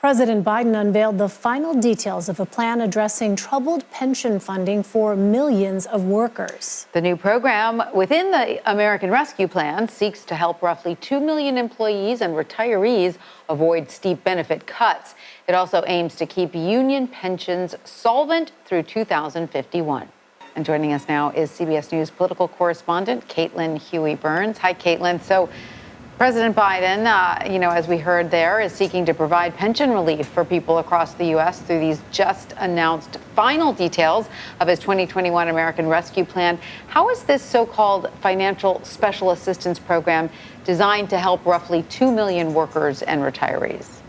President Biden unveiled the final details of a plan addressing troubled pension funding for millions of workers. The new program within the American Rescue Plan seeks to help roughly 2 million employees and retirees avoid steep benefit cuts. It also aims to keep union pensions solvent through 2051. And joining us now is CBS News political correspondent Caitlin Huey-Burns. Hi, Caitlin. So President Biden, as we heard there, is seeking to provide pension relief for people across the U.S. through these just announced final details of his 2021 American Rescue Plan. How is this so-called financial special assistance program designed to help roughly 2 million workers and retirees?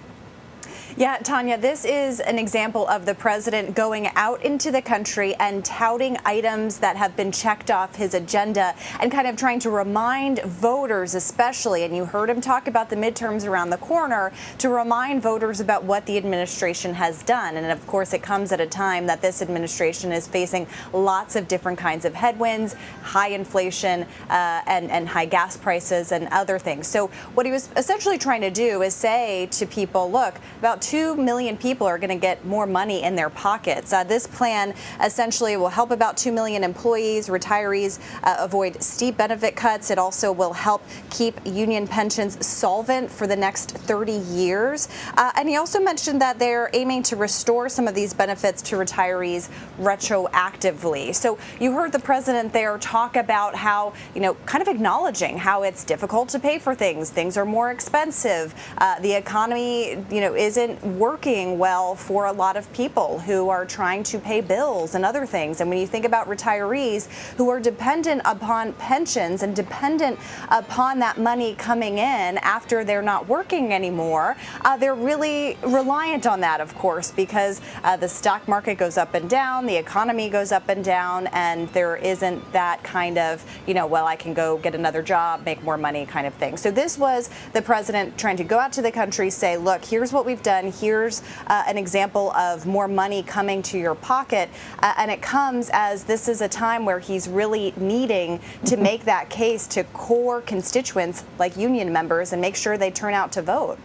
Yeah, Tanya, this is an example of the president going out into the country and touting items that have been checked off his agenda and kind of trying to remind voters especially, and you heard him talk about the midterms around the corner, to remind voters about what the administration has done. And of course, it comes at a time that this administration is facing lots of different kinds of headwinds, high inflation and high gas prices and other things. So what he was essentially trying to do is say to people, look, about 2 million people are going to get more money in their pockets. This plan essentially will help about 2 million employees, retirees avoid steep benefit cuts. It also will help keep union pensions solvent for the next 30 years. And he also mentioned that they're aiming to restore some of these benefits to retirees retroactively. So you heard the president there talk about how, kind of acknowledging how it's difficult to pay for things. Things are more expensive. The economy, isn't working well for a lot of people who are trying to pay bills and other things. And when you think about retirees who are dependent upon pensions and dependent upon that money coming in after they're not working anymore, they're really reliant on that, of course, because the stock market goes up and down, the economy goes up and down, and there isn't that kind of, I can go get another job, make more money kind of thing. So this was the president trying to go out to the country, say, look, here's what we've done. Here's an example of more money coming to your pocket. And it comes as this is a time where he's really needing to make that case to core constituents like union members and make sure they turn out to vote.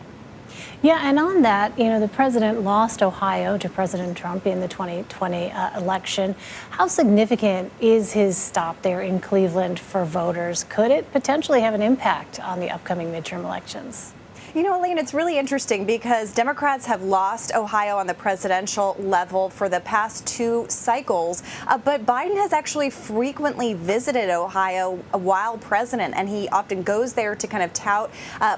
Yeah, and on that, the president lost Ohio to President Trump in the 2020 election. How significant is his stop there in Cleveland for voters? Could it potentially have an impact on the upcoming midterm elections? Elaine, it's really interesting because Democrats have lost Ohio on the presidential level for the past 2 cycles, but Biden has actually frequently visited Ohio while president, and he often goes there to kind of tout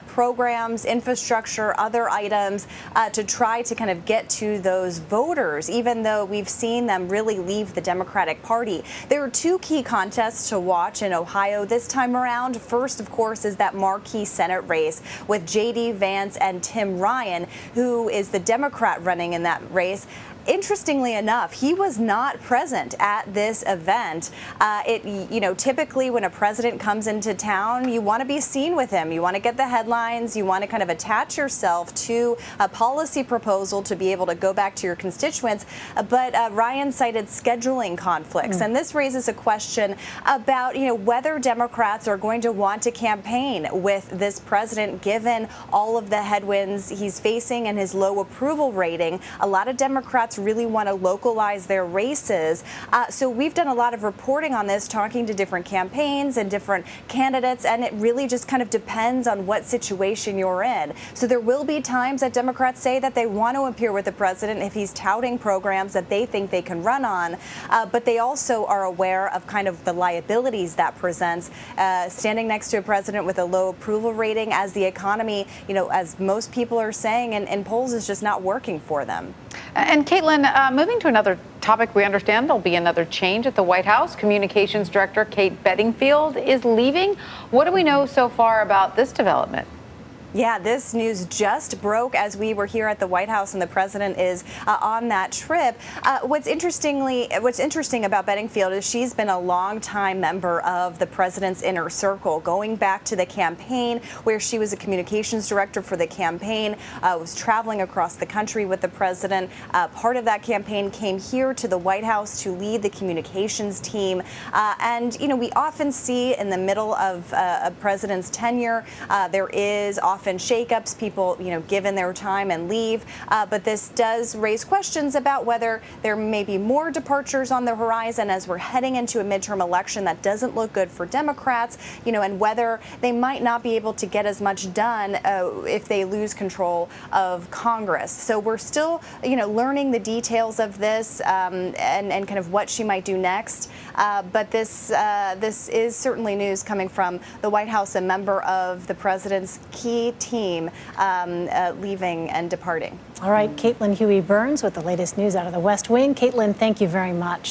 programs, infrastructure, other items to try to kind of get to those voters, even though we've seen them really leave the Democratic Party. There are 2 key contests to watch in Ohio this time around. First, of course, is that marquee Senate race with J.D. Vance and Tim Ryan, who is the Democrat running in that race. Interestingly enough, he was not present at this event. Typically when a president comes into town, you want to be seen with him. You want to get the headlines. You want to kind of attach yourself to a policy proposal to be able to go back to your constituents. But Ryan cited scheduling conflicts. And this raises a question about, whether Democrats are going to want to campaign with this president, given all of the headwinds he's facing and his low approval rating. A lot of Democrats really want to localize their races. So we've done a lot of reporting on this, talking to different campaigns and different candidates, and it really just kind of depends on what situation you're in. So there will be times that Democrats say that they want to appear with the president if he's touting programs that they think they can run on, but they also are aware of kind of the liabilities that presents standing next to a president with a low approval rating as the economy, as most people are saying in polls, is just not working for them. And Caitlin, moving to another topic, we understand there'll be another change at the White House. Communications Director Kate Bedingfield is leaving. What do we know so far about this development? Yeah, this news just broke as we were here at the White House and the president is on that trip. What's interesting about Bedingfield is she's been a longtime member of the president's inner circle, going back to the campaign where she was a communications director for the campaign, was traveling across the country with the president. Part of that campaign came here to the White House to lead the communications team. And, we often see in the middle of a president's tenure, there is often often shakeups, people, given their time and leave. But this does raise questions about whether there may be more departures on the horizon as we're heading into a midterm election that doesn't look good for Democrats, and whether they might not be able to get as much done if they lose control of Congress. So we're still, learning the details of this and kind of what she might do next. But this is certainly news coming from the White House, a member of the president's key team leaving and departing. All right, Caitlin Huey-Burns with the latest news out of the West Wing. Caitlin, thank you very much.